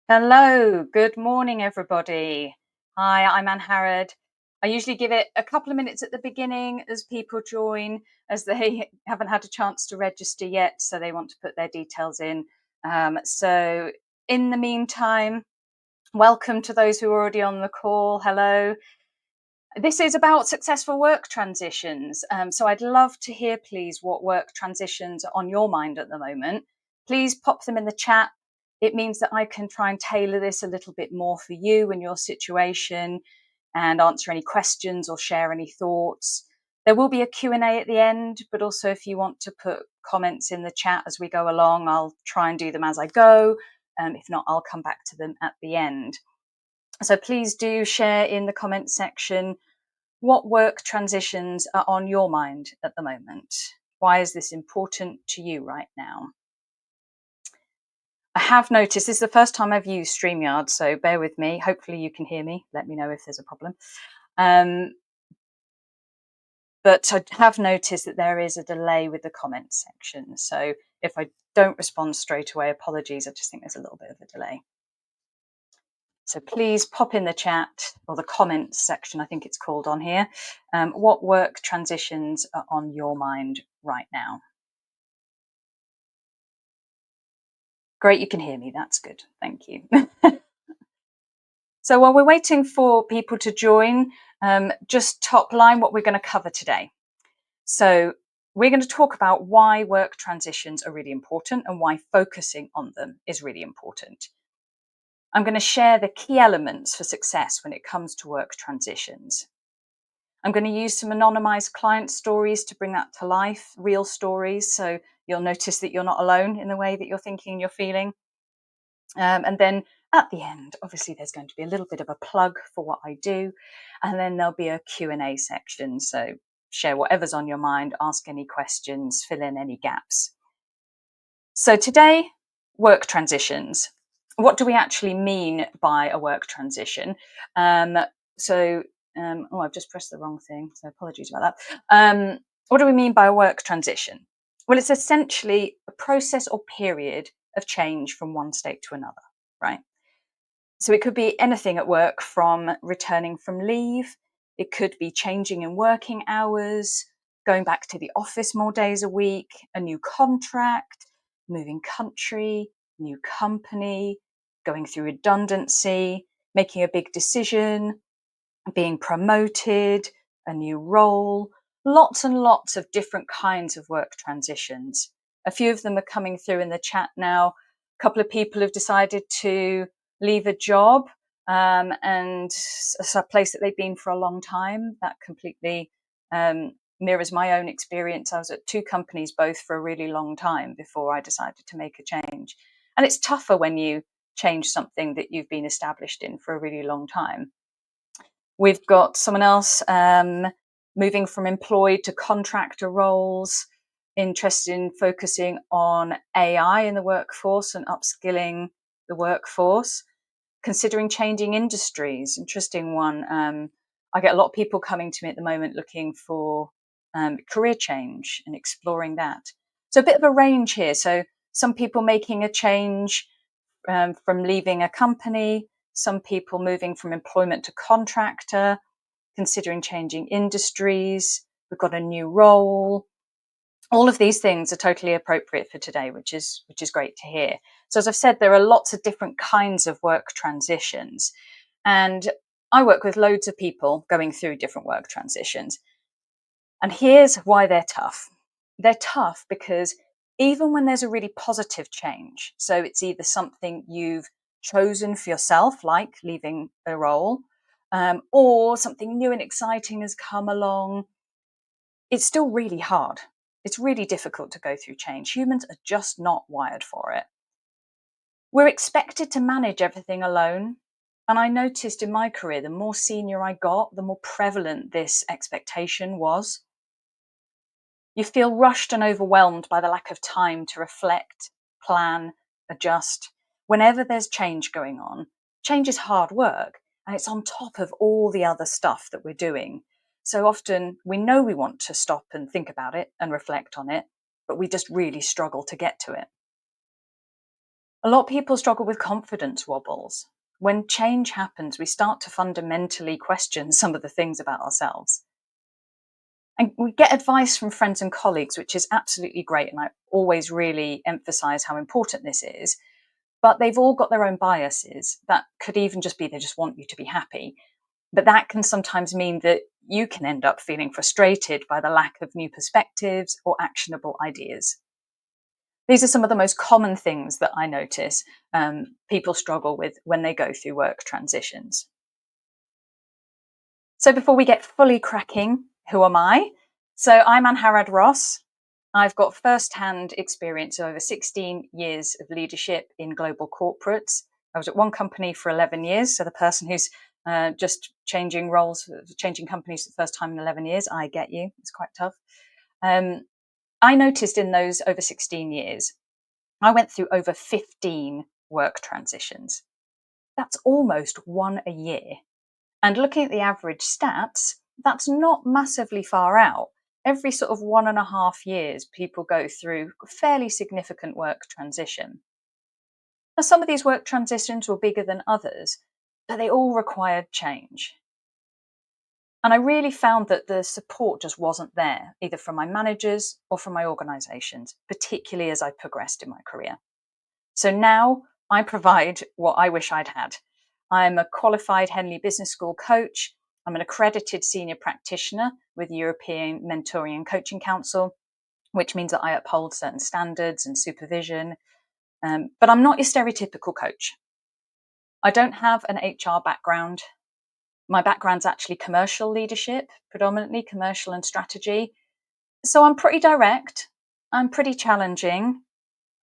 Hello, good morning, everybody. Hi, I'm Angharad. I usually give it a couple of minutes at the beginning as people join, as they haven't had a chance to register yet, so they want to put their details in. So, in the meantime, welcome to those who are already on the call. Hello. This is about successful work transitions. So I'd love to hear, please, what work transitions are on your mind at the moment. Please pop them in the chat. It means that I can try and tailor this a little bit more for you and your situation and answer any questions or share any thoughts. There will be a Q&A at the end, but also if you want to put comments in the chat as we go along, I'll try and do them as I go. If not, I'll come back to them at the end. So please do share in the comment section what work transitions are on your mind at the moment. Why is this important to you right now? I have noticed this is the first time I've used StreamYard, so bear with me. Hopefully you can hear me. Let me know if there's a problem. But I have noticed that there is a delay with the comment section. So if I don't respond straight away, apologies. I just think there's a little bit of a delay. So please pop in the chat or the comments section, I think it's called on here. What work transitions are on your mind right now? Great, you can hear me. That's good. Thank you. So while we're waiting for people to join, just top line what we're going to cover today. So we're going to talk about why work transitions are really important and why focusing on them is really important. I'm going to share the key elements for success when it comes to work transitions. I'm going to use some anonymized client stories to bring that to life, real stories. So you'll notice that you're not alone in the way that you're thinking and you're feeling. And then at the end, obviously, there's going to be a little bit of a plug for what I do. And then there'll be a Q&A section. So share whatever's on your mind, ask any questions, fill in any gaps. So today, work transitions. What do we actually mean by a work transition? I've just pressed the wrong thing, so apologies about that. What do we mean by a work transition? Well, it's essentially a process or period of change from one state to another, right? So it could be anything at work from returning from leave, it could be changing in working hours, going back to the office more days a week, a new contract, moving country, new company, going through redundancy, making a big decision, being promoted, a new role, lots and lots of different kinds of work transitions. A few of them are coming through in the chat now. A couple of people have decided to leave a job and a place that they've been for a long time. That completely mirrors my own experience. I was at two companies, both for a really long time before I decided to make a change. And it's tougher when you change something that you've been established in for a really long time. We've got someone else moving from employed to contractor roles, interested in focusing on AI in the workforce and upskilling the workforce, considering changing industries. Interesting one. I get a lot of people coming to me at the moment looking for career change and exploring that. So a bit of a range here. So some people making a change from leaving a company, some people moving from employment to contractor, considering changing industries. We've got a new role. All of these things are totally appropriate for today, which is great to hear. So as I've said, there are lots of different kinds of work transitions. And I work with loads of people going through different work transitions. And here's why they're tough. They're tough because even when there's a really positive change, so it's either something you've chosen for yourself, like leaving a role, or something new and exciting has come along, it's still really hard. It's really difficult to go through change. Humans are just not wired for it. We're expected to manage everything alone. And I noticed in my career, the more senior I got, the more prevalent this expectation was. You feel rushed and overwhelmed by the lack of time to reflect, plan, adjust. Whenever there's change going on, change is hard work and it's on top of all the other stuff that we're doing. So often we know we want to stop and think about it and reflect on it, but we just really struggle to get to it. A lot of people struggle with confidence wobbles. When change happens, we start to fundamentally question some of the things about ourselves. And we get advice from friends and colleagues, which is absolutely great. And I always really emphasize how important this is. But they've all got their own biases. That could even just be they just want you to be happy. But that can sometimes mean that you can end up feeling frustrated by the lack of new perspectives or actionable ideas. These are some of the most common things that I notice people struggle with when they go through work transitions. So, before we get fully cracking, who am I? So, I'm Angharad Ross. I've got first-hand experience of over 16 years of leadership in global corporates. I was at one company for 11 years. So, the person who's just changing roles, changing companies for the first time in 11 years, I get you. It's quite tough. Um, I noticed in those over 16 years, I went through over 15 work transitions. That's almost one a year. And looking at the average stats, that's not massively far out. Every sort of 1.5 years, people go through a fairly significant work transition. Now, some of these work transitions were bigger than others, but they all required change. And I really found that the support just wasn't there, either from my managers or from my organizations, particularly as I progressed in my career. So now I provide what I wish I'd had. I'm a qualified Henley Business School coach. I'm an accredited senior practitioner with the European Mentoring and Coaching Council, which means that I uphold certain standards and supervision. But I'm not your stereotypical coach. I don't have an HR background. My background's actually commercial leadership, predominantly commercial and strategy. So I'm pretty direct. I'm pretty challenging.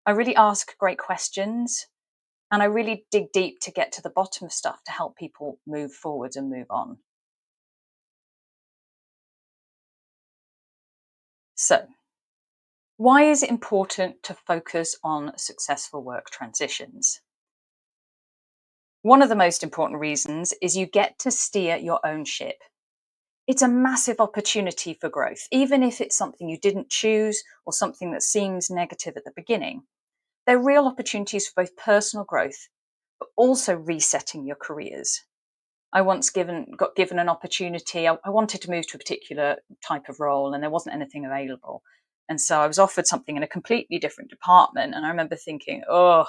I really ask great questions. And I really dig deep to get to the bottom of stuff to help people move forward and move on. So, why is it important to focus on successful work transitions? One of the most important reasons is you get to steer your own ship. It's a massive opportunity for growth, even if it's something you didn't choose or something that seems negative at the beginning. They're real opportunities for both personal growth, but also resetting your careers. I once got given an opportunity. I wanted to move to a particular type of role, and there wasn't anything available. And so I was offered something in a completely different department. And I remember thinking, oh,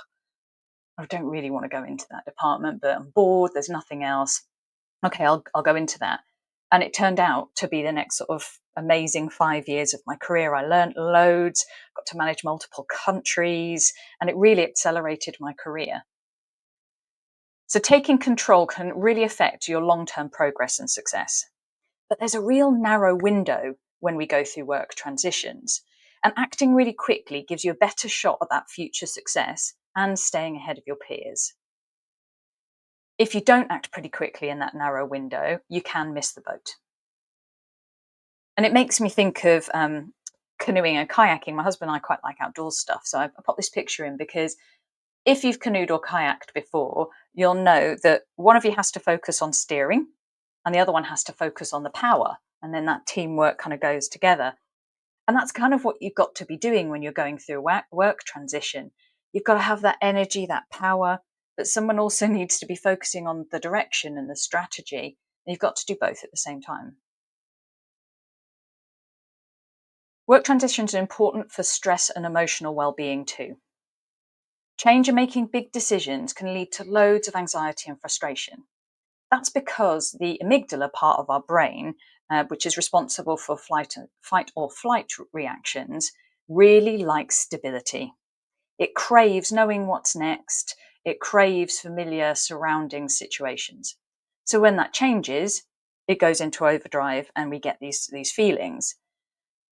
I don't really want to go into that department, but I'm bored. There's nothing else. Okay, I'll go into that. And it turned out to be the next sort of amazing 5 years of my career. I learned loads, got to manage multiple countries, and it really accelerated my career. So taking control can really affect your long-term progress and success. But there's a real narrow window when we go through work transitions. And acting really quickly gives you a better shot at that future success and staying ahead of your peers. If you don't act pretty quickly in that narrow window, you can miss the boat. And it makes me think of canoeing and kayaking. My husband and I quite like outdoor stuff. So I pop this picture in because if you've canoed or kayaked before, you'll know that one of you has to focus on steering and the other one has to focus on the power. And then that teamwork kind of goes together. And that's kind of what you've got to be doing when you're going through a work transition. You've got to have that energy, that power, but someone also needs to be focusing on the direction and the strategy. And you've got to do both at the same time. Work transitions are important for stress and emotional well-being too. Change and making big decisions can lead to loads of anxiety and frustration. That's because the amygdala part of our brain, which is responsible for fight or flight reactions, really likes stability. It craves knowing what's next. It craves familiar surrounding situations. So when that changes, it goes into overdrive and we get these feelings.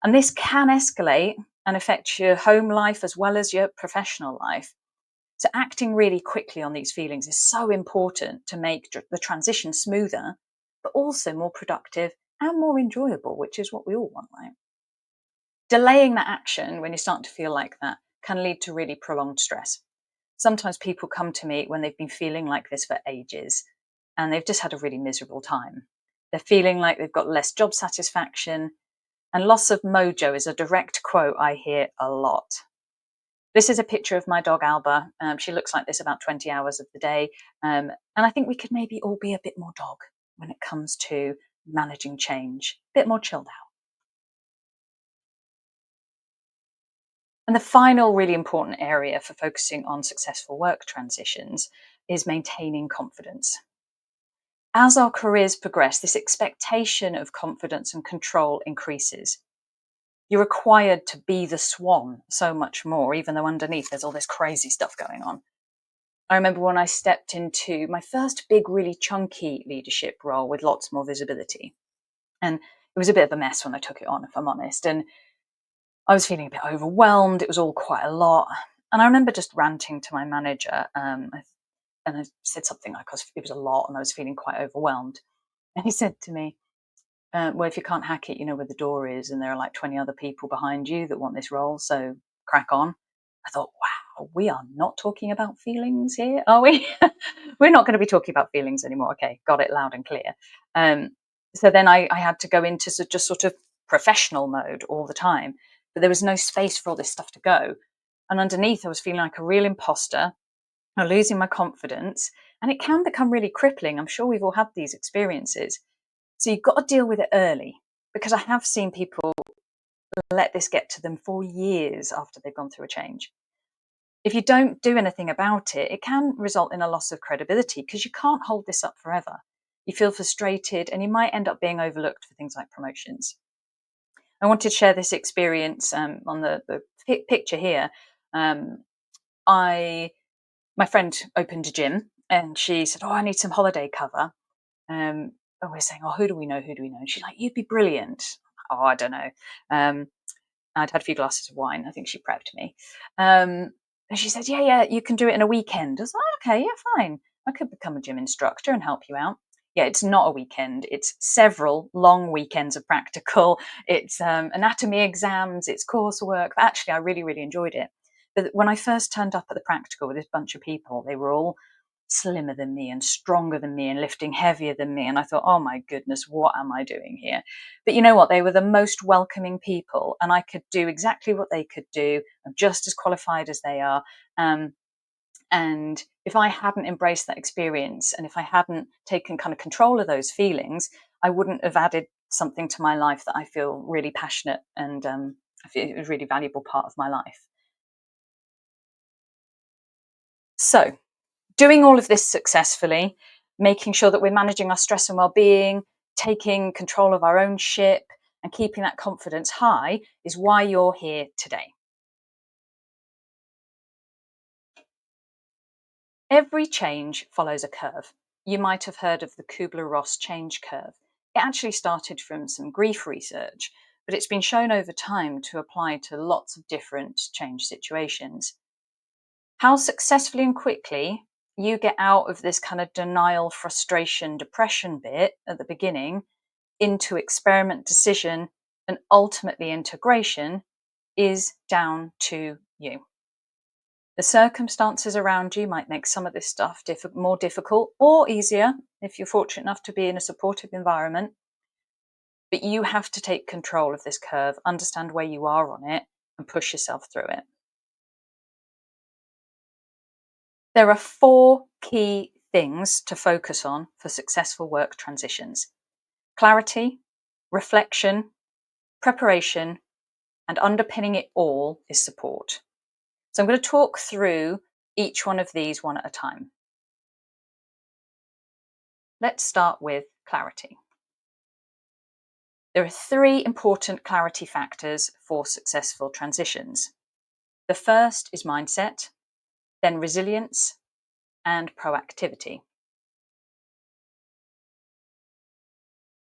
And this can escalate and affect your home life as well as your professional life. So acting really quickly on these feelings is so important to make the transition smoother, but also more productive and more enjoyable, which is what we all want, right? Delaying that action when you start to feel like that can lead to really prolonged stress. Sometimes people come to me when they've been feeling like this for ages and they've just had a really miserable time. They're feeling like they've got less job satisfaction, and loss of mojo is a direct quote I hear a lot. This is a picture of my dog Alba. She looks like this about 20 hours of the day. And I think we could maybe all be a bit more dog when it comes to managing change, a bit more chilled out. And the final really important area for focusing on successful work transitions is maintaining confidence. As our careers progress, this expectation of confidence and control increases. You're required to be the swan so much more, even though underneath there's all this crazy stuff going on. I remember when I stepped into my first big, really chunky leadership role with lots more visibility. And it was a bit of a mess when I took it on, if I'm honest. And I was feeling a bit overwhelmed. It was all quite a lot. And I remember just ranting to my manager. And I said something like it was a lot and I was feeling quite overwhelmed. And he said to me, well, if you can't hack it, you know where the door is, and there are like 20 other people behind you that want this role, so crack on. I thought, wow, we are not talking about feelings here, are we? We're not going to be talking about feelings anymore. Okay, got it loud and clear. Um, so then I had to go into just sort of professional mode all the time, but there was no space for all this stuff to go. And underneath, I was feeling like a real imposter, losing my confidence, and it can become really crippling. I'm sure we've all had these experiences. So you've got to deal with it early, because I have seen people let this get to them for years after they've gone through a change. If you don't do anything about it, it can result in a loss of credibility because you can't hold this up forever. You feel frustrated and you might end up being overlooked for things like promotions. I wanted to share this experience on the picture here. Um, I My friend opened a gym and she said, "Oh, I need some holiday cover." And we're saying, "Oh, who do we know? Who do we know?" And she's like, "You'd be brilliant." Oh, I don't know. Um, I'd had a few glasses of wine. I think she prepped me. And she said, "Yeah, yeah, you can do it in a weekend." I was like, "Okay, yeah, fine. I could become a gym instructor and help you out." Yeah, it's not a weekend. It's several long weekends of practical. It's anatomy exams. It's coursework. Actually, I really, really enjoyed it. But when I first turned up at the practical with this bunch of people, they were all slimmer than me and stronger than me and lifting heavier than me. And I thought, oh my goodness, what am I doing here? But you know what? They were the most welcoming people, and I could do exactly what they could do. I'm just as qualified as they are. Um, and if I hadn't embraced that experience and if I hadn't taken kind of control of those feelings, I wouldn't have added something to my life that I feel really passionate and I feel a really valuable part of my life. So, doing all of this successfully, making sure that we're managing our stress and well-being, taking control of our own ship, and keeping that confidence high is why you're here today. Every change follows a curve. You might have heard of the Kubler-Ross change curve. It actually started from some grief research, but it's been shown over time to apply to lots of different change situations. How successfully and quickly you get out of this kind of denial, frustration, depression bit at the beginning into experiment, decision, and ultimately integration is down to you. The circumstances around you might make some of this stuff more difficult or easier if you're fortunate enough to be in a supportive environment. But you have to take control of this curve, understand where you are on it, and push yourself through it. There are four key things to focus on for successful work transitions: clarity, reflection, preparation, and underpinning it all is support. So I'm going to talk through each one of these one at a time. Let's start with clarity. There are three important clarity factors for successful transitions. The first is mindset, then resilience, and proactivity.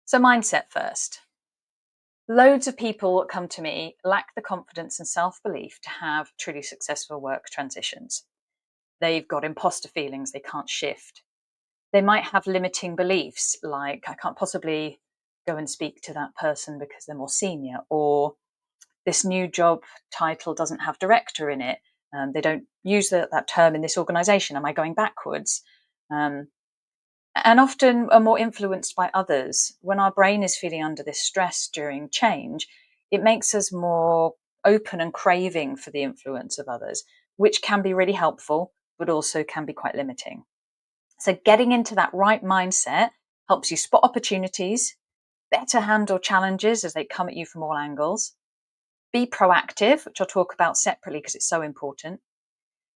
So, mindset first. Loads of people that come to me lack the confidence and self belief to have truly successful work transitions. They've got imposter feelings, they can't shift. They might have limiting beliefs like, I can't possibly go and speak to that person because they're more senior, or this new job title doesn't have director in it. They don't use that term in this organization. Am I going backwards? Um, and often are more influenced by others. When our brain is feeling under this stress during change, it makes us more open and craving for the influence of others, which can be really helpful, but also can be quite limiting. So, getting into that right mindset helps you spot opportunities, better handle challenges as they come at you from all angles, be proactive, which I'll talk about separately because it's so important,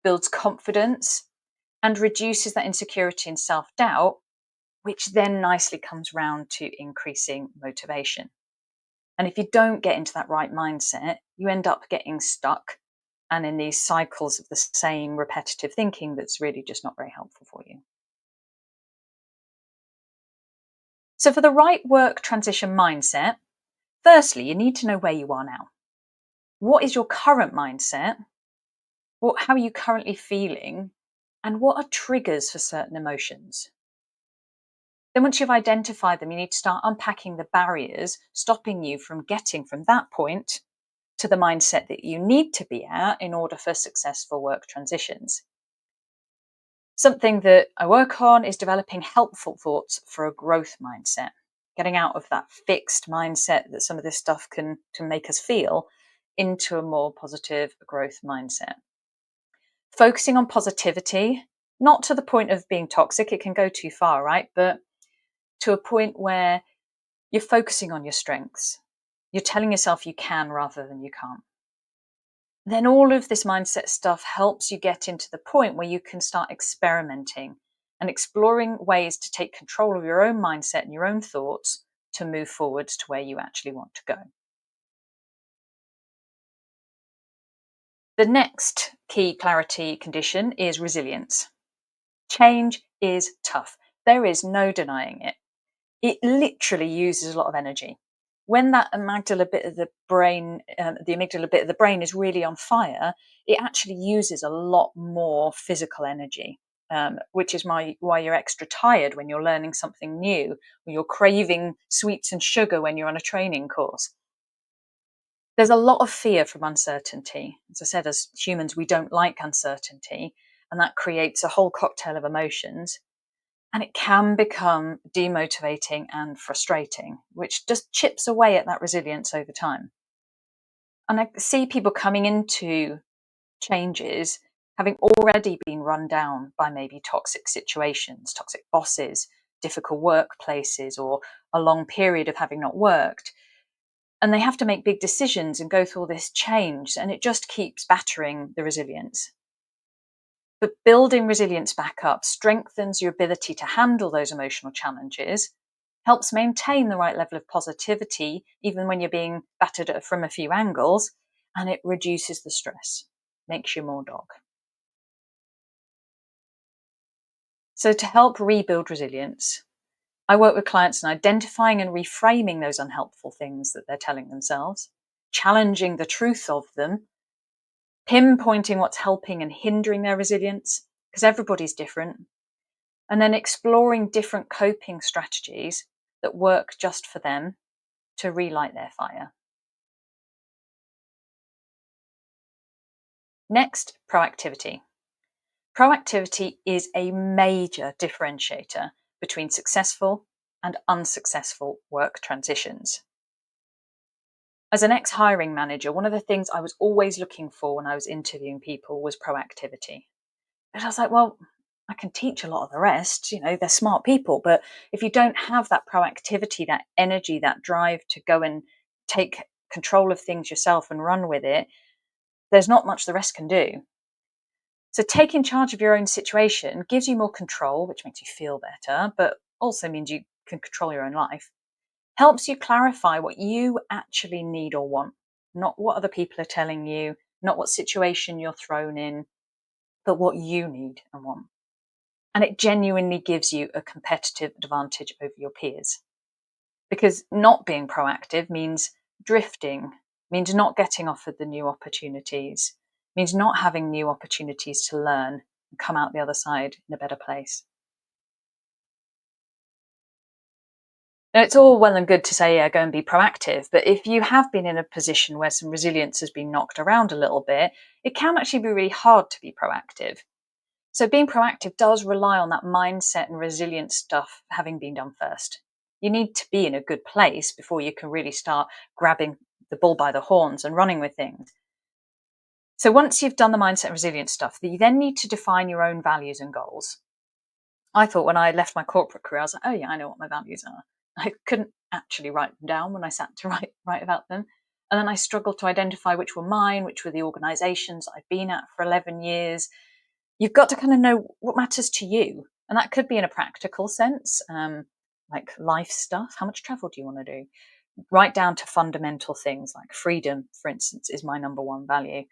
builds confidence, and reduces that insecurity and self doubt, which then nicely comes round to increasing motivation. And if you don't get into that right mindset, you end up getting stuck and in these cycles of the same repetitive thinking that's really just not very helpful for you. So, for the right work transition mindset, firstly, you need to know where you are now. What is your current mindset? How are you currently feeling? And what are triggers for certain emotions? Then, once you've identified them, you need to start unpacking the barriers stopping you from getting from that point to the mindset that you need to be at in order for successful work transitions. Something that I work on is developing helpful thoughts for a growth mindset, getting out of that fixed mindset that some of this stuff can make us feel into a more positive growth mindset. Focusing on positivity, not to the point of being toxic, it can go too far, right? But to a point where you're focusing on your strengths. You're telling yourself you can rather than you can't. Then all of this mindset stuff helps you get into the point where you can start experimenting and exploring ways to take control of your own mindset and your own thoughts to move forwards to where you actually want to go. The next key clarity condition is resilience. Change is tough. There is no denying it. It literally uses a lot of energy. When that amygdala bit of the brain, the amygdala bit of the brain is really on fire, it actually uses a lot more physical energy, which is why you're extra tired when you're learning something new, or you're craving sweets and sugar when you're on a training course. There's a lot of fear from uncertainty. As I said, as humans, we don't like uncertainty, and that creates a whole cocktail of emotions. And it can become demotivating and frustrating, which just chips away at that resilience over time. And I see people coming into changes having already been run down by maybe toxic situations, toxic bosses, difficult workplaces, or a long period of having not worked. And they have to make big decisions and go through all this change, and it just keeps battering the resilience. But building resilience back up strengthens your ability to handle those emotional challenges, helps maintain the right level of positivity, even when you're being battered from a few angles, and it reduces the stress, makes you more dog. So, to help rebuild resilience, I work with clients in identifying and reframing those unhelpful things that they're telling themselves, challenging the truth of them, pinpointing what's helping and hindering their resilience, because everybody's different, and then exploring different coping strategies that work just for them to relight their fire. Next, proactivity. Proactivity is a major differentiator between successful and unsuccessful work transitions. As an ex hiring manager, one of the things I was always looking for when I was interviewing people was proactivity. But I was like, well, I can teach a lot of the rest, they're smart people. But if you don't have that proactivity, that energy, that drive to go and take control of things yourself and run with it, there's not much the rest can do. So taking charge of your own situation gives you more control, which makes you feel better, but also means you can control your own life. Helps you clarify what you actually need or want, not what other people are telling you, not what situation you're thrown in, but what you need and want. And it genuinely gives you a competitive advantage over your peers. Because not being proactive means drifting, means not getting offered the new opportunities, means not having new opportunities to learn and come out the other side in a better place. Now, it's all well and good to say, yeah, go and be proactive. But if you have been in a position where some resilience has been knocked around a little bit, it can actually be really hard to be proactive. So being proactive does rely on that mindset and resilience stuff having been done first. You need to be in a good place before you can really start grabbing the bull by the horns and running with things. So once you've done the mindset and resilience stuff, you then need to define your own values and goals. I thought when I left my corporate career, I was like, oh yeah, I know what my values are. I couldn't actually write them down when I sat to write about them. And then I struggled to identify which were mine, which were the organizations I've been at for 11 years. You've got to kind of know what matters to you. And that could be in a practical sense, like life stuff. How much travel do you want to do? Right down to fundamental things like freedom, for instance, is my number one value.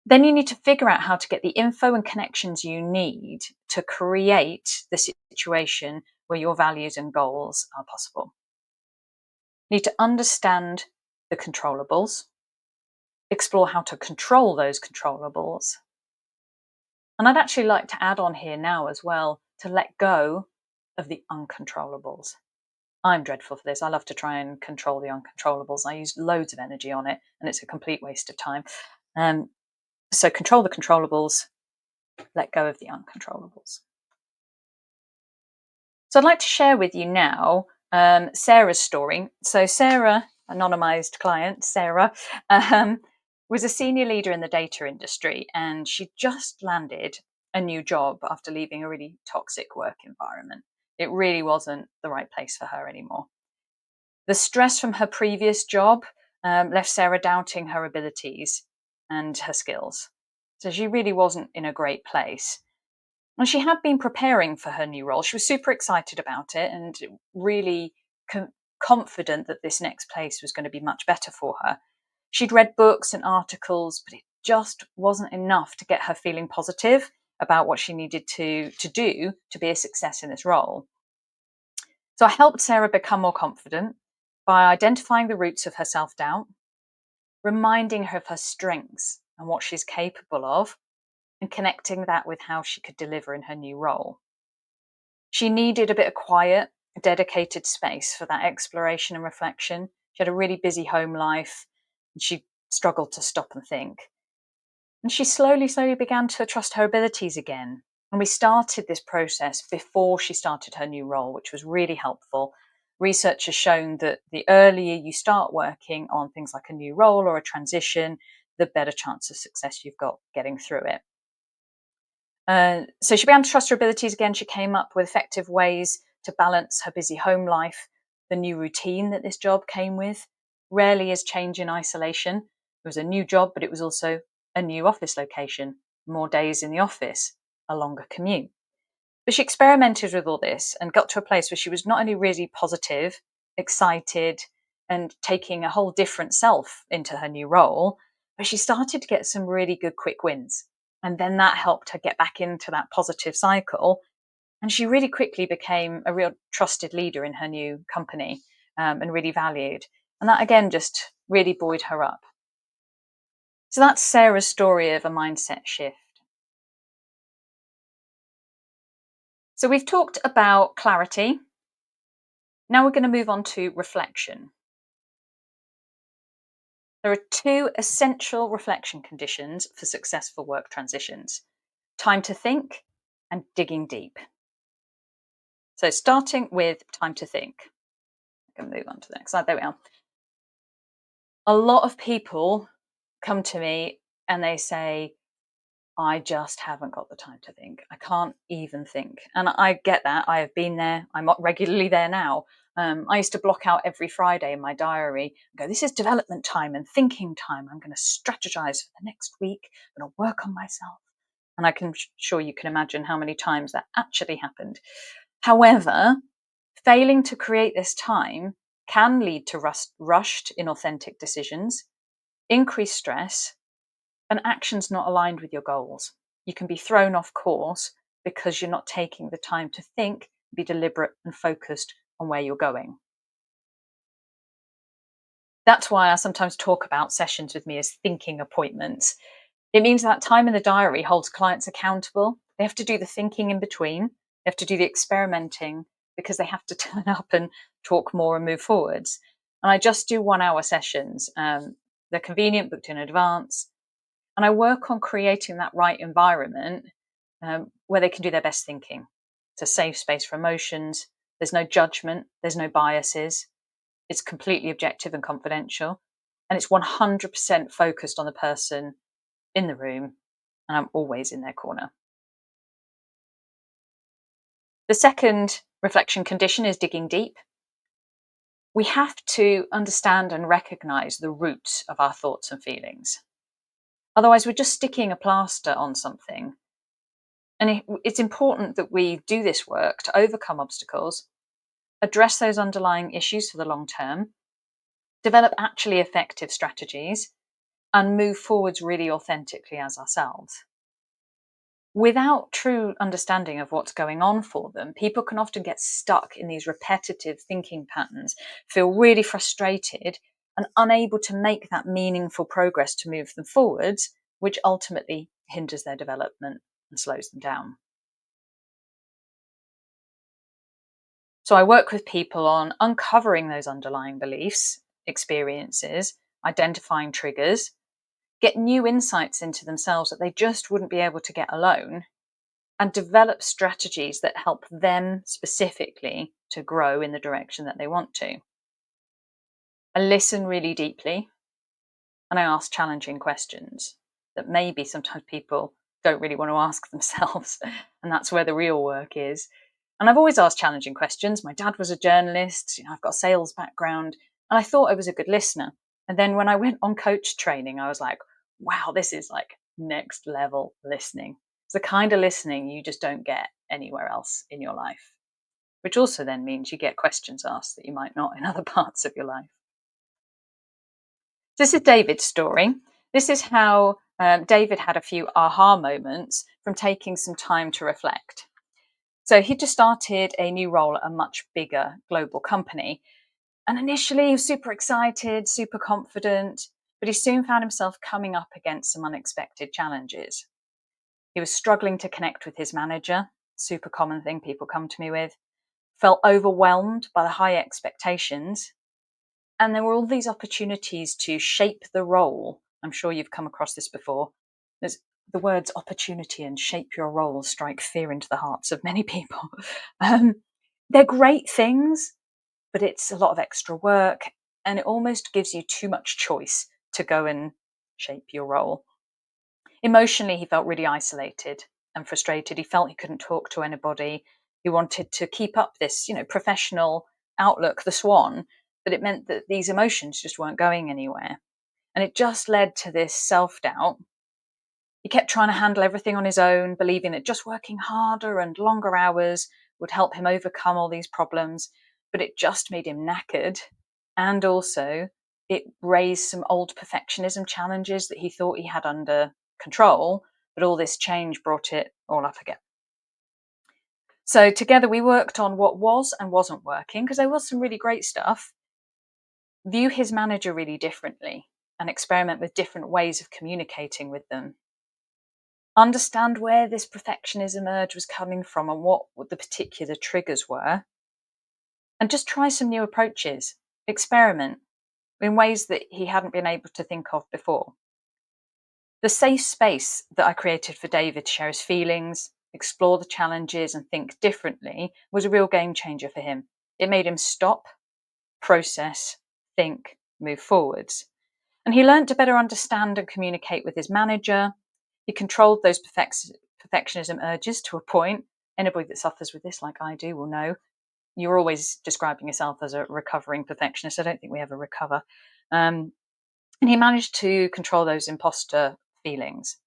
Then you need to figure out how to get the info and connections you need to create the situation where your values and goals are possible. You need to understand the controllables, explore how to control those controllables. And I'd actually like to add on here now as well to let go of the uncontrollables. I'm dreadful for this. I love to try and control the uncontrollables. I use loads of energy on it, and it's a complete waste of time. So control the controllables, let go of the uncontrollables. So I'd like to share with you now Sarah's story. So Sarah, anonymized client, Sarah, was a senior leader in the data industry, and she just landed a new job after leaving a really toxic work environment. It really wasn't the right place for her anymore. The stress from her previous job left Sarah doubting her abilities and her skills. So she really wasn't in a great place. And she had been preparing for her new role. She was super excited about it and really confident that this next place was going to be much better for her. She'd read books and articles, but it just wasn't enough to get her feeling positive about what she needed to do to be a success in this role. So I helped Sarah become more confident by identifying the roots of her self-doubt, reminding her of her strengths and what she's capable of, and connecting that with how she could deliver in her new role. She needed a bit of quiet, dedicated space for that exploration and reflection. She had a really busy home life, and she struggled to stop and think. And she slowly began to trust her abilities again. And we started this process before she started her new role, which was really helpful. Research has shown that the earlier you start working on things like a new role or a transition, the better chance of success you've got getting through it. So she began to trust her abilities again. She came up with effective ways to balance her busy home life, the new routine that this job came with. Rarely is change in isolation. It was a new job, but it was also a new office location, more days in the office, a longer commute. But she experimented with all this and got to a place where she was not only really positive, excited, and taking a whole different self into her new role, but she started to get some really good quick wins. And then that helped her get back into that positive cycle. And she really quickly became a real trusted leader in her new company, and really valued. And that again just really buoyed her up. So that's Sarah's story of a mindset shift. So we've talked about clarity. Now we're going to move on to reflection. There are two essential reflection conditions for successful work transitions: time to think and digging deep. So starting with time to think. I can move on to the next slide. There we are. A lot of people come to me and they say, I just haven't got the time to think. I can't even think. And I get that. I have been there. I'm not regularly there now. I used to block out every Friday in my diary and go, this is development time and thinking time. I'm going to strategize for the next week. I'm going to work on myself. And I can sure you can imagine how many times that actually happened. However, failing to create this time can lead to rushed, inauthentic decisions, increased stress, and actions not aligned with your goals. You can be thrown off course because you're not taking the time to think, be deliberate and focused on where you're going. That's why I sometimes talk about sessions with me as thinking appointments. It means that time in the diary holds clients accountable. They have to do the thinking in between. They have to do the experimenting because they have to turn up and talk more and move forwards. And I just do 1 hour sessions. They're convenient, booked in advance. And I work on creating that right environment where they can do their best thinking. It's a safe space for emotions. There's no judgment. There's no biases. It's completely objective and confidential. and it's 100% focused on the person in the room, and I'm always in their corner. The second reflection condition is digging deep. We have to understand and recognize the roots of our thoughts and feelings. Otherwise, we're just sticking a plaster on something. And it's important that we do this work to overcome obstacles, address those underlying issues for the long term, develop actually effective strategies, and move forwards really authentically as ourselves. Without true understanding of what's going on for them, people can often get stuck in these repetitive thinking patterns, feel really frustrated, and unable to make that meaningful progress to move them forwards, which ultimately hinders their development and slows them down. So I work with people on uncovering those underlying beliefs, experiences, identifying triggers, get new insights into themselves that they just wouldn't be able to get alone, and develop strategies that help them specifically to grow in the direction that they want to. I listen really deeply and I ask challenging questions that maybe sometimes people don't really want to ask themselves. And that's where the real work is. And I've always asked challenging questions. My dad was a journalist, I've got a sales background, and I thought I was a good listener. And then when I went on coach training, I was like, wow, this is like next level listening. It's the kind of listening you just don't get anywhere else in your life, which also then means you get questions asked that you might not in other parts of your life. This is David's story. This is how David had a few aha moments from taking some time to reflect. So he just started a new role at a much bigger global company. And initially, he was super excited, super confident, but he soon found himself coming up against some unexpected challenges. He was struggling to connect with his manager, super common thing people come to me with, felt overwhelmed by the high expectations. And there were all these opportunities to shape the role. I'm sure you've come across this before. There's the words opportunity and shape your role strike fear into the hearts of many people. Um, they're great things, but it's a lot of extra work and it almost gives you too much choice to go and shape your role. Emotionally, he felt really isolated and frustrated. He felt he couldn't talk to anybody. He wanted to keep up this, professional outlook, the swan, but it meant that these emotions just weren't going anywhere. And it just led to this self doubt. He kept trying to handle everything on his own, believing that just working harder and longer hours would help him overcome all these problems, but it just made him knackered. And also, it raised some old perfectionism challenges that he thought he had under control, but all this change brought it all up again. So, together, we worked on what was and wasn't working, because there was some really great stuff. View his manager really differently and experiment with different ways of communicating with them. Understand where this perfectionism urge was coming from and what the particular triggers were. And just try some new approaches, experiment in ways that he hadn't been able to think of before. The safe space that I created for David to share his feelings, explore the challenges, and think differently was a real game changer for him. It made him stop, process, think, move forwards. And he learned to better understand and communicate with his manager. He controlled those perfectionism urges to a point. Anybody that suffers with this, like I do, will know. You're always describing yourself as a recovering perfectionist. I don't think we ever recover. And he managed to control those imposter feelings.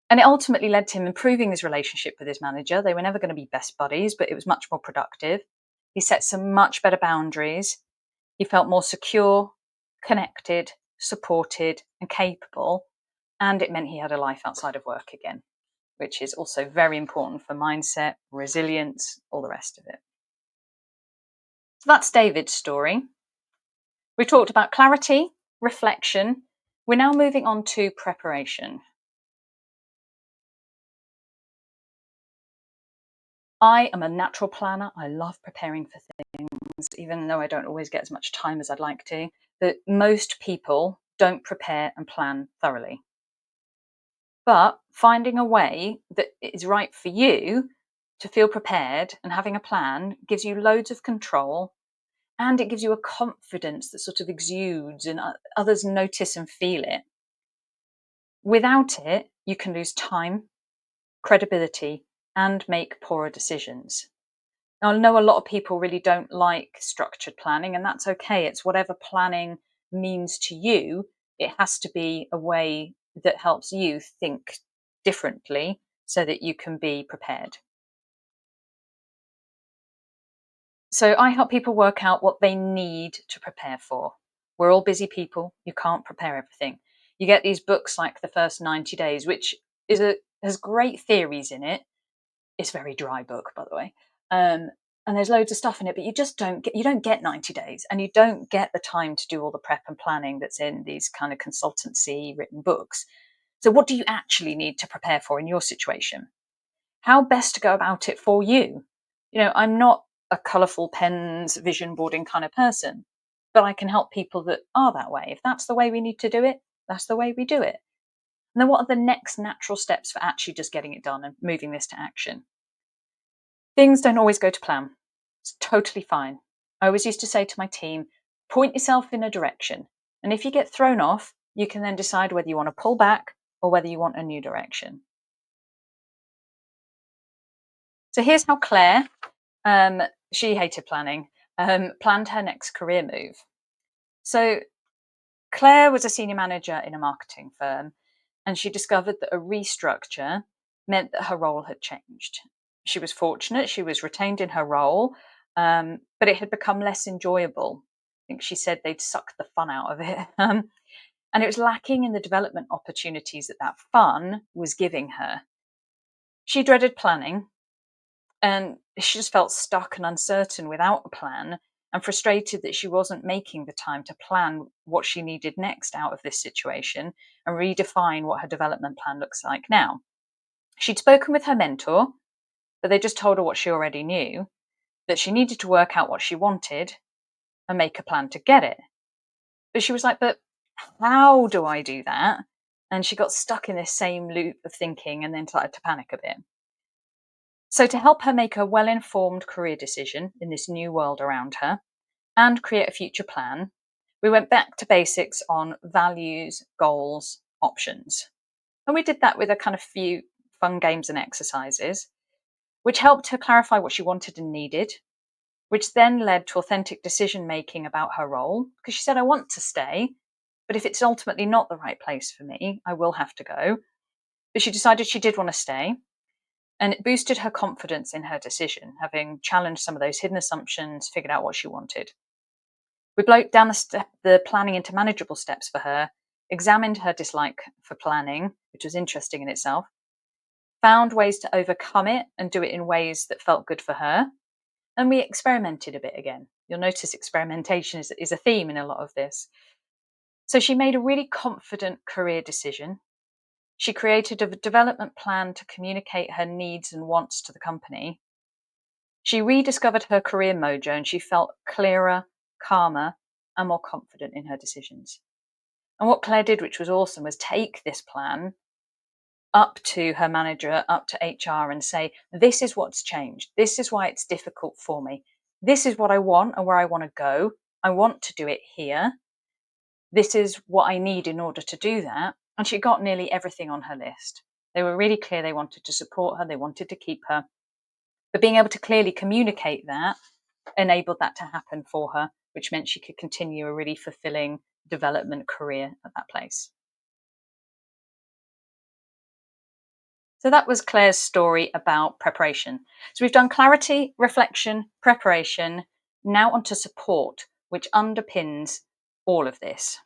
And it ultimately led to him improving his relationship with his manager. They were never going to be best buddies, but it was much more productive. He set some much better boundaries. He felt more secure, connected, supported, and capable. And it meant he had a life outside of work again, which is also very important for mindset, resilience, all the rest of it. So that's David's story. We talked about clarity, reflection. We're now moving on to preparation. I am a natural planner. I love preparing for things, even though I don't always get as much time as I'd like to. But most people don't prepare and plan thoroughly. But finding a way that is right for you to feel prepared and having a plan gives you loads of control and it gives you a confidence that sort of exudes and others notice and feel it. Without it, you can lose time, credibility, and make poorer decisions. Now, I know a lot of people really don't like structured planning, and that's okay. It's whatever planning means to you. It has to be a way that helps you think differently so that you can be prepared. So, I help people work out what they need to prepare for. We're all busy people. You can't prepare everything. You get these books like The First 90 Days, which has great theories in it. It's a very dry book, by the way. Um, and there's loads of stuff in it, but you don't get 90 days, and you don't get the time to do all the prep and planning that's in these kind of consultancy written books. So what do you actually need to prepare for in your situation? How best to go about it for you? I'm not a colourful pens, vision boarding kind of person, but I can help people that are that way. If that's the way we need to do it, that's the way we do it. And then what are the next natural steps for actually just getting it done and moving this to action? Things don't always go to plan. It's totally fine. I always used to say to my team, point yourself in a direction. And if you get thrown off, you can then decide whether you want to pull back or whether you want a new direction. So here's how Claire, um, she hated planning, planned her next career move. So Claire was a senior manager in a marketing firm, and she discovered that a restructure meant that her role had changed. She was fortunate, she was retained in her role, but it had become less enjoyable. I think she said they'd sucked the fun out of it. And it was lacking in the development opportunities that that fun was giving her. She dreaded planning, and she just felt stuck and uncertain without a plan, and frustrated that she wasn't making the time to plan what she needed next out of this situation and redefine what her development plan looks like now. She'd spoken with her mentor, but they just told her what she already knew, that she needed to work out what she wanted and make a plan to get it. But she was like, but how do I do that? And she got stuck in this same loop of thinking and then started to panic a bit. So, to help her make a well informed career decision in this new world around her and create a future plan, we went back to basics on values, goals, options. And we did that with a kind of few fun games and exercises, which helped her clarify what she wanted and needed, which then led to authentic decision making about her role. Because she said, I want to stay, but if it's ultimately not the right place for me, I will have to go. But she decided she did want to stay. And it boosted her confidence in her decision, having challenged some of those hidden assumptions, figured out what she wanted. We broke down the planning into manageable steps for her, examined her dislike for planning, which was interesting in itself, found ways to overcome it and do it in ways that felt good for her. And we experimented a bit again. You'll notice experimentation is a theme in a lot of this. So she made a really confident career decision. She created a development plan to communicate her needs and wants to the company. She rediscovered her career mojo and she felt clearer, calmer, and more confident in her decisions. And what Claire did, which was awesome, was take this plan up to her manager, up to HR, and say, this is what's changed. This is why it's difficult for me. This is what I want and where I want to go. I want to do it here. This is what I need in order to do that. And she got nearly everything on her list. They were really clear they wanted to support her, they wanted to keep her. But being able to clearly communicate that enabled that to happen for her, which meant she could continue a really fulfilling development career at that place. So that was Claire's story about preparation. So we've done clarity, reflection, preparation, now onto support, which underpins all of this.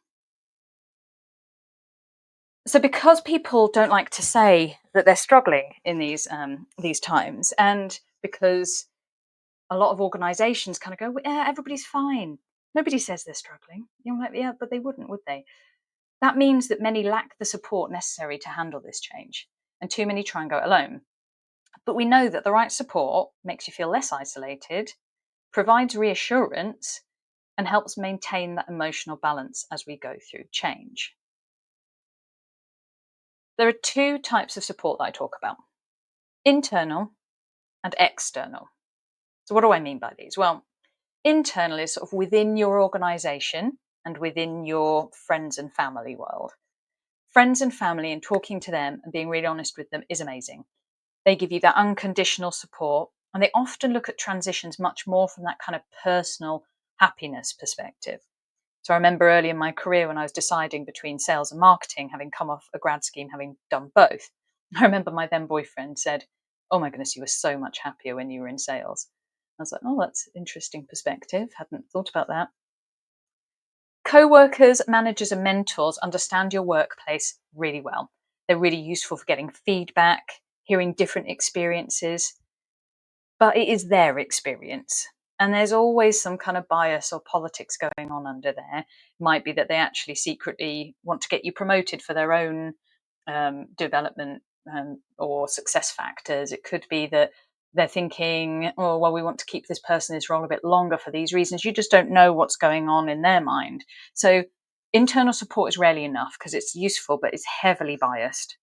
So because people don't like to say that they're struggling in these times, and because a lot of organizations kind of go, "Well, yeah, everybody's fine. Nobody says they're struggling." You're like, yeah, but they wouldn't, would they? That means that many lack the support necessary to handle this change, and too many try and go it alone. But we know that the right support makes you feel less isolated, provides reassurance, and helps maintain that emotional balance as we go through change. There are two types of support that I talk about: internal and external. So, what do I mean by these? Well, Internal is sort of within your organization and within your friends and family world. Friends and family, and talking to them and being really honest with them is amazing. They give you that unconditional support, and they often look at transitions much more from that kind of personal happiness perspective. So I remember early in my career when I was deciding between sales and marketing, having come off a grad scheme, having done both. I remember my then boyfriend said, "Oh my goodness, you were so much happier when you were in sales." I was like, "Oh, that's an interesting perspective. Hadn't thought about that." Co-workers, managers, and mentors understand your workplace really well. They're really useful for getting feedback, hearing different experiences, but it is their experience. And there's always some kind of bias or politics going on under there. It might be that they actually secretly want to get you promoted for their own development or success factors. It could be that they're thinking, oh, well, we want to keep this person in this role a bit longer for these reasons. You just don't know what's going on in their mind. So internal support is rarely enough because it's useful, but it's heavily biased.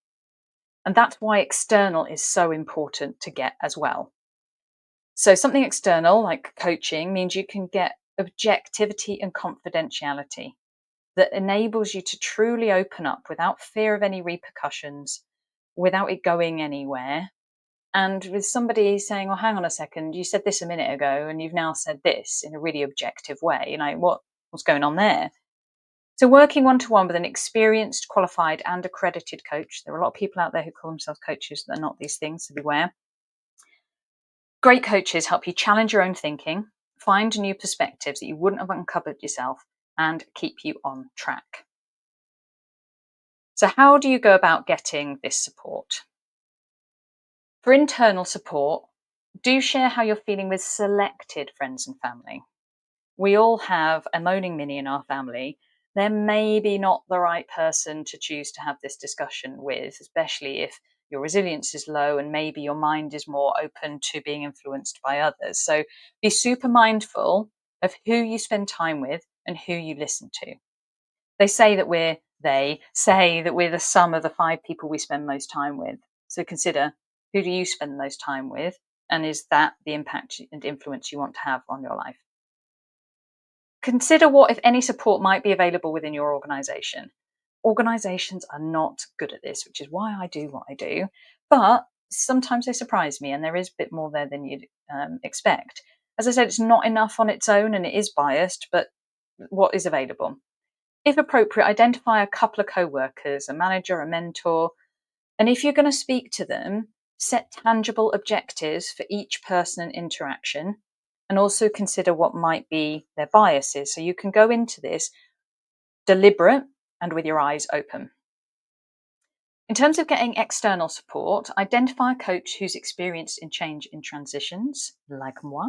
And that's why external is so important to get as well. So something external like coaching means you can get objectivity and confidentiality that enables you to truly open up without fear of any repercussions, without it going anywhere. And with somebody saying, well, hang on a second, you said this a minute ago and you've now said this in a really objective way. What's going on there? So working one-to-one with an experienced, qualified and accredited coach. There are a lot of people out there who call themselves coaches that are not these things, so beware. Great coaches help you challenge your own thinking, find new perspectives that you wouldn't have uncovered yourself, and keep you on track. So, how do you go about getting this support? For internal support, do share how you're feeling with selected friends and family. We all have a moaning Minnie in our family. They're maybe not the right person to choose to have this discussion with, especially if your resilience is low and maybe your mind is more open to being influenced by others. So be super mindful of who you spend time with and who you listen to. They say that we're the sum of the 5 people we spend most time with. So consider, who do you spend the most time with? And is that the impact and influence you want to have on your life? Consider what, if any, support might be available within your organization. Organizations are not good at this, which is why I do what I do. But sometimes they surprise me, and there is a bit more there than you'd expect. As I said, it's not enough on its own and it is biased, but what is available? If appropriate, identify a couple of co workers, a manager, a mentor, and if you're going to speak to them, set tangible objectives for each person and interaction, and also consider what might be their biases. So you can go into this deliberate and with your eyes open. In terms of getting external support, identify a coach who's experienced in change in transitions, like moi.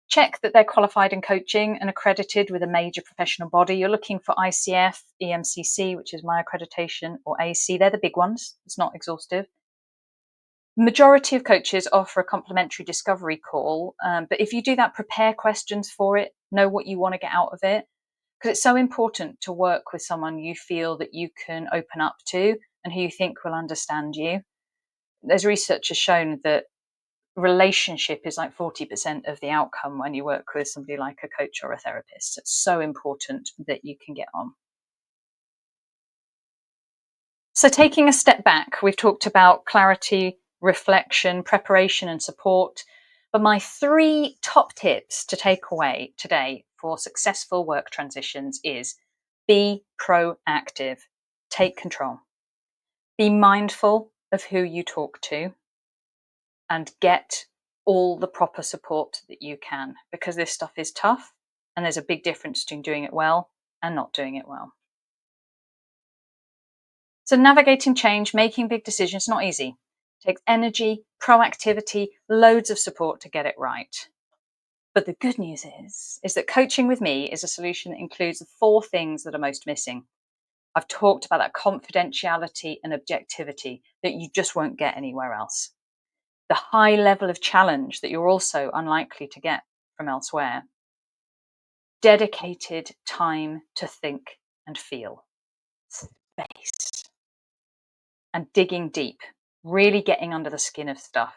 Check that they're qualified in coaching and accredited with a major professional body. You're looking for ICF, EMCC, which is my accreditation, or AC. They're the big ones. It's not exhaustive. Majority of coaches offer a complimentary discovery call, but if you do that, prepare questions for it, know what you want to get out of it, because it's so important to work with someone you feel that you can open up to and who you think will understand you. There's research has shown that relationship is like 40% of the outcome when you work with somebody like a coach or a therapist. It's so important that you can get on. So, taking a step back, we've talked about clarity, reflection, preparation, and support. But my 3 top tips to take away today for successful work transitions is be proactive, take control, be mindful of who you talk to, and get all the proper support that you can, because this stuff is tough and there's a big difference between doing it well and not doing it well. So navigating change, making big decisions, is not easy. It takes energy, proactivity, loads of support to get it right. But the good news is that coaching with me is a solution that includes the 4 things that are most missing. I've talked about that confidentiality and objectivity that you just won't get anywhere else. The high level of challenge that you're also unlikely to get from elsewhere. Dedicated time to think and feel. Space. And digging deep, really getting under the skin of stuff.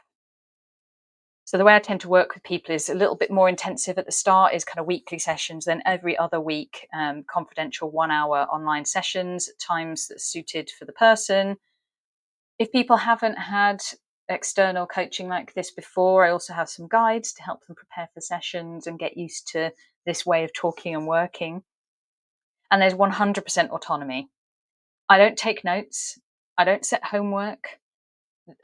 So the way I tend to work with people is a little bit more intensive at the start, is kind of weekly sessions, then every other week, confidential 1 hour online sessions at times that's suited for the person. If people haven't had external coaching like this before, I also have some guides to help them prepare for sessions and get used to this way of talking and working. And there's 100% autonomy. I don't take notes. I don't set homework.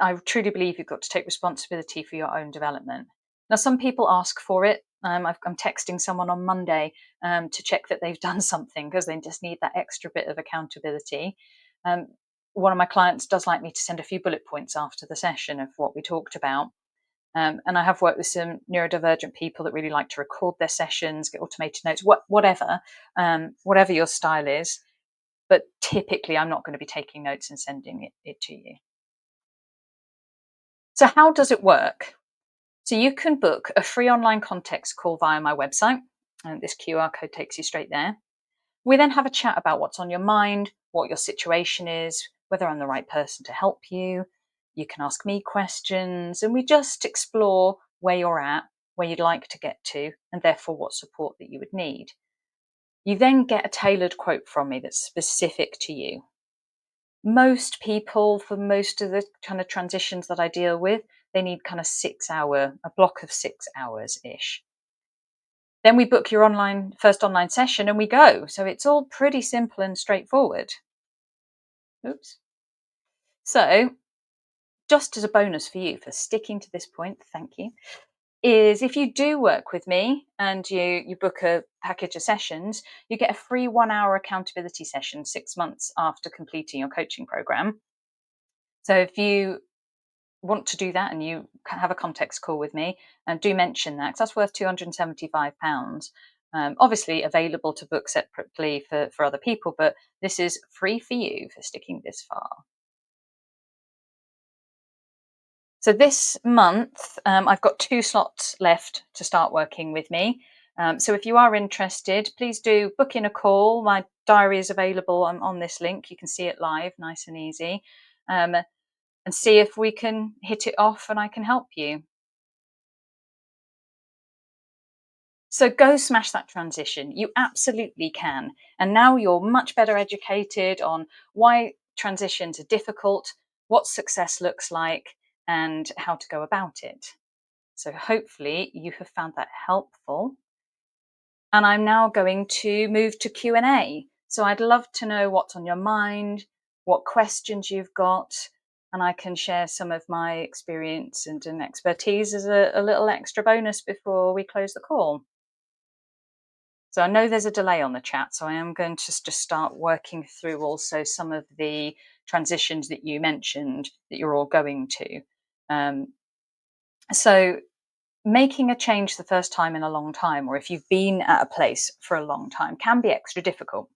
I truly believe you've got to take responsibility for your own development. Now, some people ask for it. I'm texting someone on Monday to check that they've done something because they just need that extra bit of accountability. Um, One of my clients does like me to send a few bullet points after the session of what we talked about. And I have worked with some neurodivergent people that really like to record their sessions, get automated notes, whatever your style is. But typically, I'm not going to be taking notes and sending it to you. So, how does it work? So, you can book a free online context call via my website, and this QR code takes you straight there. We then have a chat about what's on your mind, what your situation is, whether I'm the right person to help you. You can ask me questions, and we just explore where you're at, where you'd like to get to, and therefore what support that you would need. You then get a tailored quote from me that's specific to you. Most people, for most of the kind of transitions that I deal with, they need kind of a block of 6 hours ish. Then we book your first online session and we go. So it's all pretty simple and straightforward. Oops. So, just as a bonus for you for sticking to this point, thank you, is if you do work with me and you book a package of sessions, you get a free 1 hour accountability session 6 months after completing your coaching program. So if you want to do that and you can have a context call with me, and do mention that because that's worth £275. Obviously available to book separately for other people, but this is free for you for sticking this far. So this month, I've got 2 slots left to start working with me. So if you are interested, please do book in a call. My diary is available on this link. You can see it live, nice and easy, and see if we can hit it off and I can help you. So go smash that transition. You absolutely can. And now you're much better educated on why transitions are difficult, what success looks like, and how to go about it. So hopefully you have found that helpful. And I'm now going to move to Q&A. So I'd love to know what's on your mind, what questions you've got, and I can share some of my experience and expertise as a little extra bonus before we close the call. So I know there's a delay on the chat, so I am going to just start working through also some of the transitions that you mentioned that you're all going to. So making a change the first time in a long time, or if you've been at a place for a long time, can be extra difficult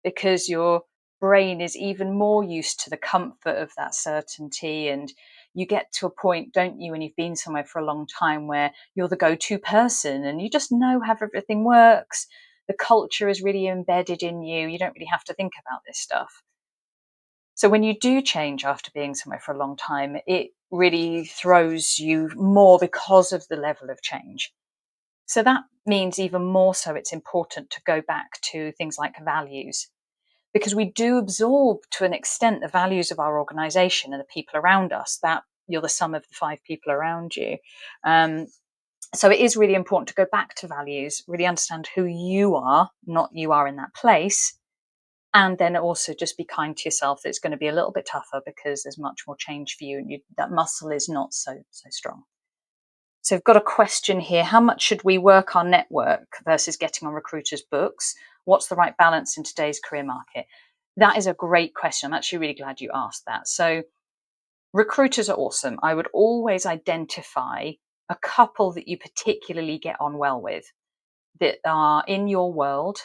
because your brain is even more used to the comfort of that certainty. And you get to a point, don't you, when you've been somewhere for a long time where you're the go-to person and you just know how everything works. The culture is really embedded in you. You don't really have to think about this stuff. So when you do change after being somewhere for a long time, it really throws you more because of the level of change. So that means even more so it's important to go back to things like values, because we do absorb to an extent the values of our organization and the people around us, that you're the sum of the 5 people around you. So it is really important to go back to values, really understand who you are, not you are in that place. And then also just be kind to yourself. It's going to be a little bit tougher because there's much more change for you and that muscle is not so strong. So I've got a question here. How much should we work our network versus getting on recruiters' books? What's the right balance in today's career market? That is a great question. I'm actually really glad you asked that. So recruiters are awesome. I would always identify a couple that you particularly get on well with, that are in your world,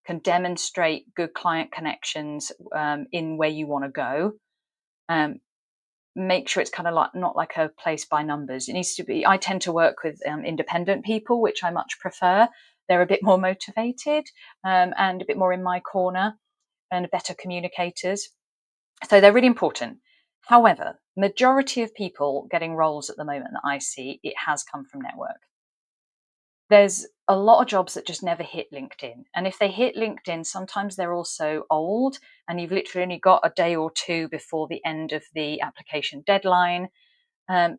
can demonstrate good client connections in where you want to go. Make sure it's kind of like not like a place by numbers. It needs to be. I tend to work with independent people, which I much prefer. They're a bit more motivated and a bit more in my corner and better communicators. So they're really important. However, majority of people getting roles at the moment that I see, it has come from network. There's a lot of jobs that just never hit LinkedIn. And if they hit LinkedIn, sometimes they're also old and you've literally only got a day or two before the end of the application deadline.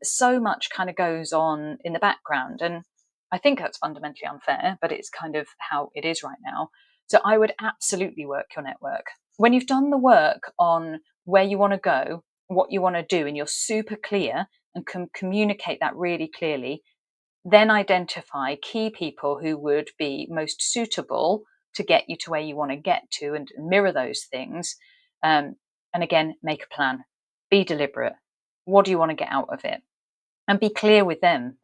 So much kind of goes on in the background. And I think that's fundamentally unfair, but it's kind of how it is right now. So I would absolutely work your network. When you've done the work on where you want to go, what you want to do, and you're super clear and can communicate that really clearly, then identify key people who would be most suitable to get you to where you want to get to and mirror those things. And again, make a plan, be deliberate. What do you want to get out of it? And be clear with them.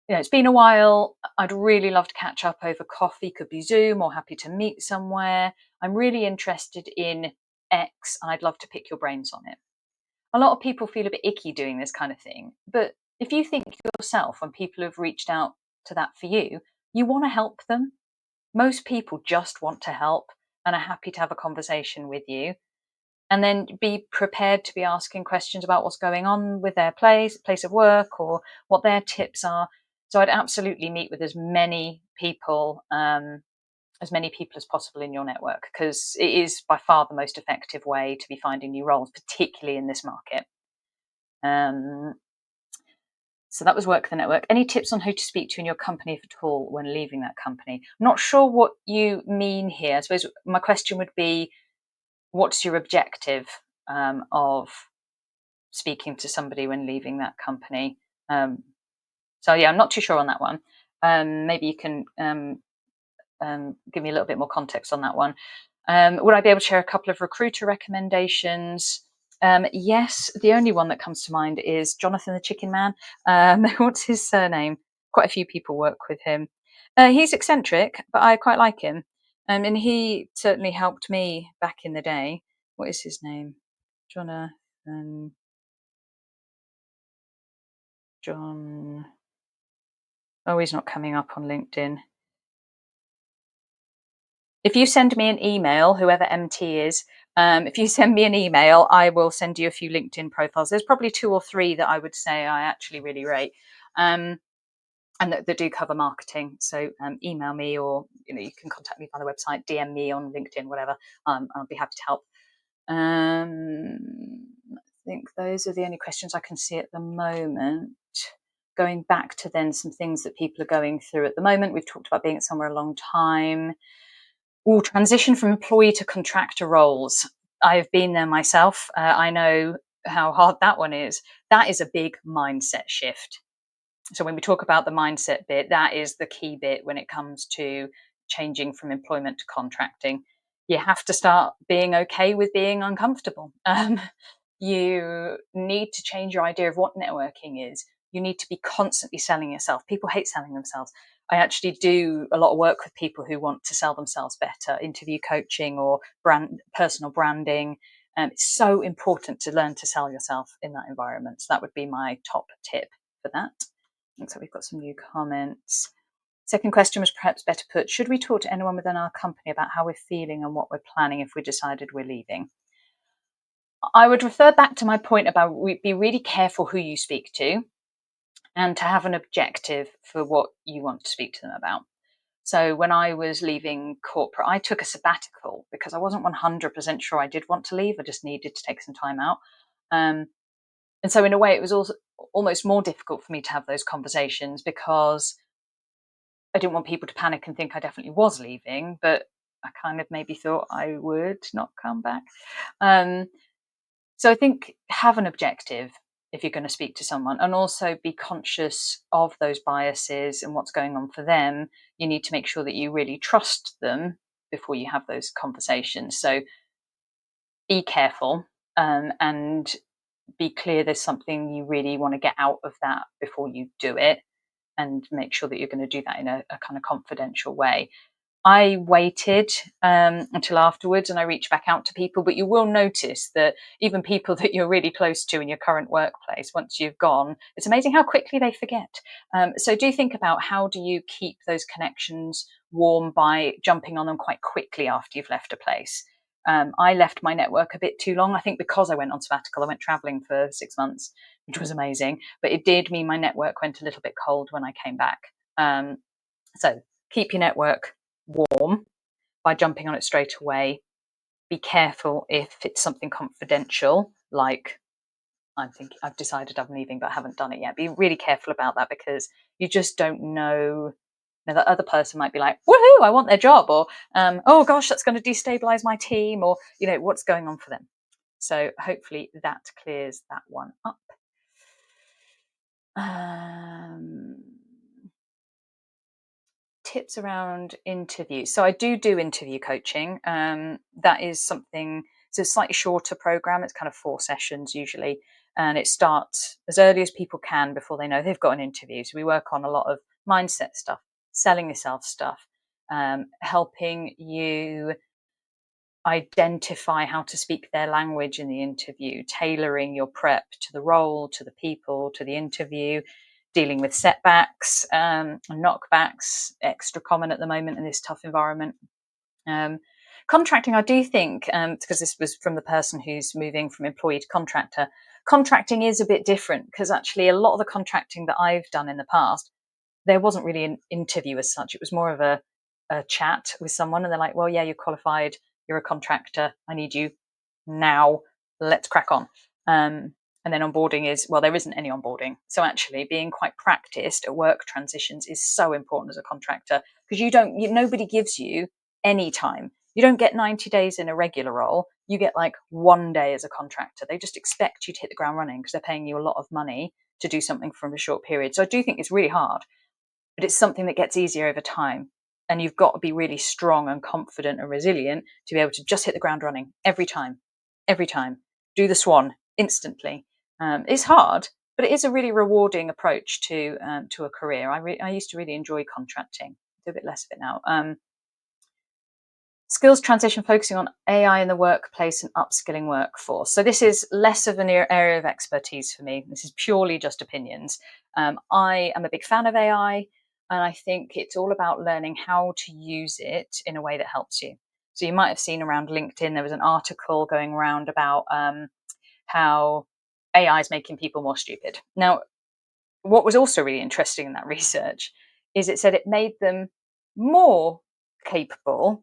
It's been a while. I'd really love to catch up over coffee, could be Zoom or happy to meet somewhere. I'm really interested in X and I'd love to pick your brains on it. A lot of people feel a bit icky doing this kind of thing, but if you think yourself when people have reached out to that for you, you want to help them. Most people just want to help and are happy to have a conversation with you. And then be prepared to be asking questions about what's going on with their place of work, or what their tips are. So I'd absolutely meet with as many people as possible in your network, because it is by far the most effective way to be finding new roles, particularly in this market. So that was work the network. Any tips on who to speak to in your company, if at all, when leaving that company? I'm not sure what you mean here. I suppose my question would be, what's your objective of speaking to somebody when leaving that company? So yeah, I'm not too sure on that one. Maybe you can give me a little bit more context on that one. Would I be able to share a couple of recruiter recommendations? Yes, the only one that comes to mind is Jonathan the Chicken Man. What's his surname? Quite a few people work with him. He's eccentric, but I quite like him. And he certainly helped me back in the day. What is his name? Jonathan. John. Oh, he's not coming up on LinkedIn. If you send me an email, whoever MT is, if you send me an email, I will send you a few LinkedIn profiles. There's probably 2 or 3 that I would say I actually really rate, and that do cover marketing. So email me, or you can contact me by the website, DM me on LinkedIn, whatever. I'll be happy to help. I think those are the only questions I can see at the moment. Going back to then some things that people are going through at the moment. We've talked about being at somewhere a long time. Transition from employee to contractor roles. I've been there myself. I know how hard that one is. That is a big mindset shift. So when we talk about the mindset bit, that is the key bit when it comes to changing from employment to contracting. You have to start being okay with being uncomfortable. You need to change your idea of what networking is. You need to be constantly selling yourself. People hate selling themselves. I actually do a lot of work with people who want to sell themselves better, interview coaching or personal branding. It's so important to learn to sell yourself in that environment. So that would be my top tip for that. Looks like we've got some new comments. Second question was perhaps better put. Should we talk to anyone within our company about how we're feeling and what we're planning if we decided we're leaving? I would refer back to my point about be really careful who you speak to, and to have an objective for what you want to speak to them about. So when I was leaving corporate, I took a sabbatical because I wasn't 100% sure I did want to leave. I just needed to take some time out. And so in a way, it was also almost more difficult for me to have those conversations, because I didn't want people to panic and think I definitely was leaving, but I kind of maybe thought I would not come back. So I think have an objective if you're going to speak to someone, and also be conscious of those biases and what's going on for them. You need to make sure that you really trust them before you have those conversations. So be careful, and be clear there's something you really want to get out of that before you do it, and make sure that you're going to do that in a kind of confidential way. I waited until afterwards and I reached back out to people, but you will notice that even people that you're really close to in your current workplace, once you've gone, it's amazing how quickly they forget. So do think about, how do you keep those connections warm by jumping on them quite quickly after you've left a place? I left my network a bit too long. I think because I went on sabbatical, I went traveling for 6 months, which was amazing. But it did mean my network went a little bit cold when I came back. So keep your network warm by jumping on it straight away. Be careful if it's something confidential, like I've decided I'm leaving, but I haven't done it yet. Be really careful about that because you just don't know. Now, the other person might be like, "Woohoo! I want their job," or "Oh gosh, that's going to destabilize my team," or what's going on for them. So hopefully that clears that one up. Tips around interviews. So I do interview coaching. That is something. It's a slightly shorter program. It's kind of 4 sessions usually, and it starts as early as people can before they know they've got an interview. So we work on a lot of mindset stuff, selling yourself stuff, helping you identify how to speak their language in the interview, tailoring your prep to the role, to the people, to the interview, dealing with setbacks, knockbacks, extra common at the moment in this tough environment. Contracting, I do think, because this was from the person who's moving from employee to contractor, contracting is a bit different because actually a lot of the contracting that I've done in the past, there wasn't really an interview as such. It was more of a chat with someone, and they're like, "Well, yeah, you're qualified. You're a contractor. I need you now. Let's crack on." And then onboarding is, well, there isn't any onboarding. So actually, being quite practiced at work transitions is so important as a contractor because nobody gives you any time. You don't get 90 days in a regular role. You get like 1 day as a contractor. They just expect you to hit the ground running because they're paying you a lot of money to do something from a short period. So I do think it's really hard, but it's something that gets easier over time. And you've got to be really strong and confident and resilient to be able to just hit the ground running every time, do the swan instantly. It's hard, but it is a really rewarding approach to a career. I used to really enjoy contracting. Do a bit less of it now. Skills transition, focusing on AI in the workplace and upskilling workforce. So this is less of an area of expertise for me. This is purely just opinions. I am a big fan of AI, and I think it's all about learning how to use it in a way that helps you. So you might have seen around LinkedIn, there was an article going around about how AI is making people more stupid. Now, what was also really interesting in that research is it said it made them more capable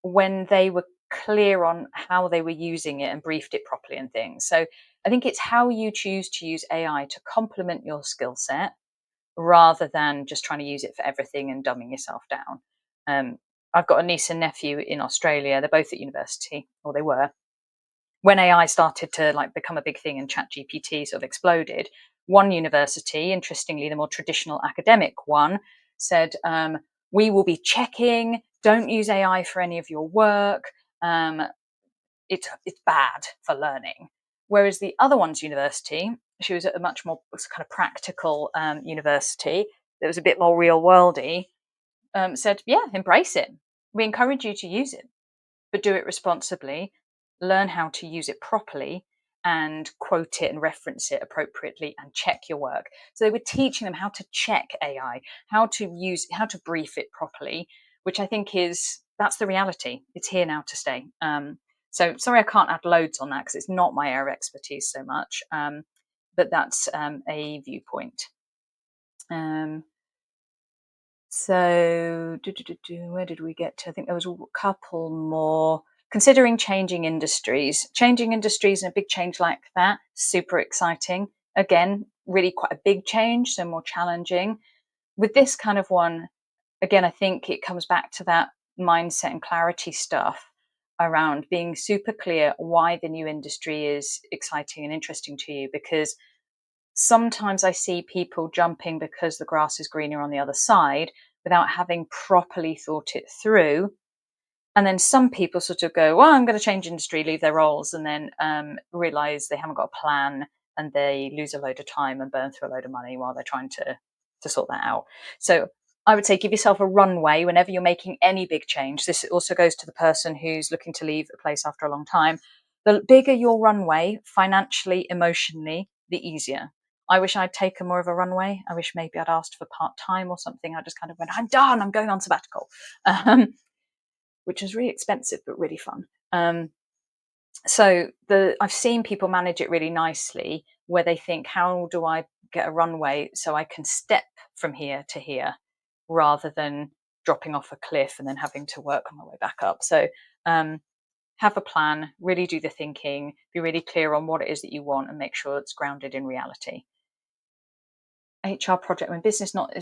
when they were clear on how they were using it and briefed it properly and things. So I think it's how you choose to use AI to complement your skill set rather than just trying to use it for everything and dumbing yourself down. I've got a niece and nephew in Australia. They're both at university, or they were, when AI started to become a big thing and ChatGPT sort of exploded. One university, interestingly, the more traditional academic one, said, "We will be checking. Don't use AI for any of your work. It's bad for learning." Whereas the other one's university, she was at a much more kind of practical university that was a bit more real worldy, said, "Yeah, embrace it. We encourage you to use it, but do it responsibly, learn how to use it properly, and quote it and reference it appropriately and check your work." So they were teaching them how to check AI, how to brief it properly, which I think that's the reality. It's here now to stay. So sorry, I can't add loads on that because it's not my area of expertise so much, but that's a viewpoint. So where did we get to? I think there was a couple more. Considering changing industries and a big change like that, super exciting. Again, really quite a big change, so more challenging. With this kind of one, again, I think it comes back to that mindset and clarity stuff around being super clear why the new industry is exciting and interesting to you, because sometimes I see people jumping because the grass is greener on the other side without having properly thought it through. And then some people sort of go, "Well, I'm going to change industry," leave their roles, and then realize they haven't got a plan, and they lose a load of time and burn through a load of money while they're trying to sort that out. So I would say give yourself a runway whenever you're making any big change. This also goes to the person who's looking to leave a place after a long time. The bigger your runway, financially, emotionally, the easier. I wish I'd taken more of a runway. I wish maybe I'd asked for part-time or something. I just kind of went, "I'm done. I'm going on sabbatical." Which was really expensive, but really fun. So I've seen people manage it really nicely, where they think, how do I get a runway so I can step from here to here, rather than dropping off a cliff and then having to work on my way back up. So um, have a plan, really do the thinking, be really clear on what it is that you want, and make sure it's grounded in reality. HR project when business not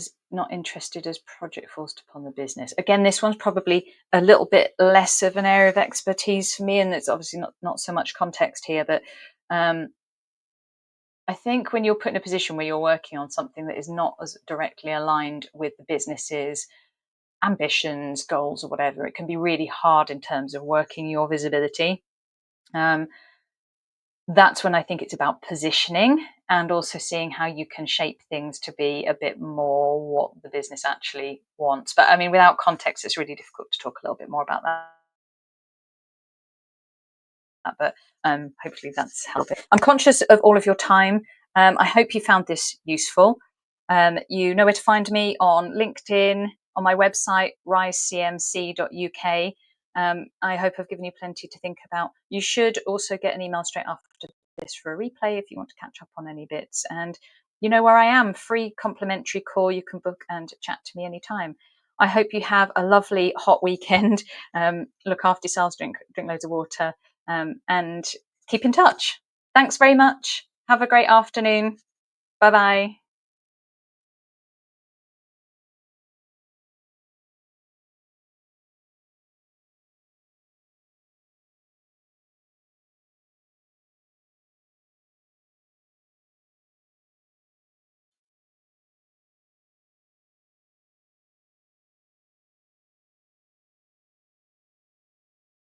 interested as project forced upon the business. Again, this one's probably a little bit less of an area of expertise for me, and it's obviously not so much context here. But um, I think when you're put in a position where you're working on something that is not as directly aligned with the business's ambitions, goals, or whatever, it can be really hard in terms of working your visibility. Um, that's when I think it's about positioning and also seeing how you can shape things to be a bit more what the business actually wants. But I mean, without context, it's really difficult to talk a little bit more about that. But hopefully that's helpful. I'm conscious of all of your time. I hope you found this useful. You know where to find me on LinkedIn, on my website, risecmc.uk. I hope I've given you plenty to think about. You should also get an email straight after this for a replay if you want to catch up on any bits. And you know where I am, free complimentary call. You can book and chat to me anytime. I hope you have a lovely hot weekend. Look after yourselves, drink loads of water, and keep in touch. Thanks very much. Have a great afternoon. Bye bye.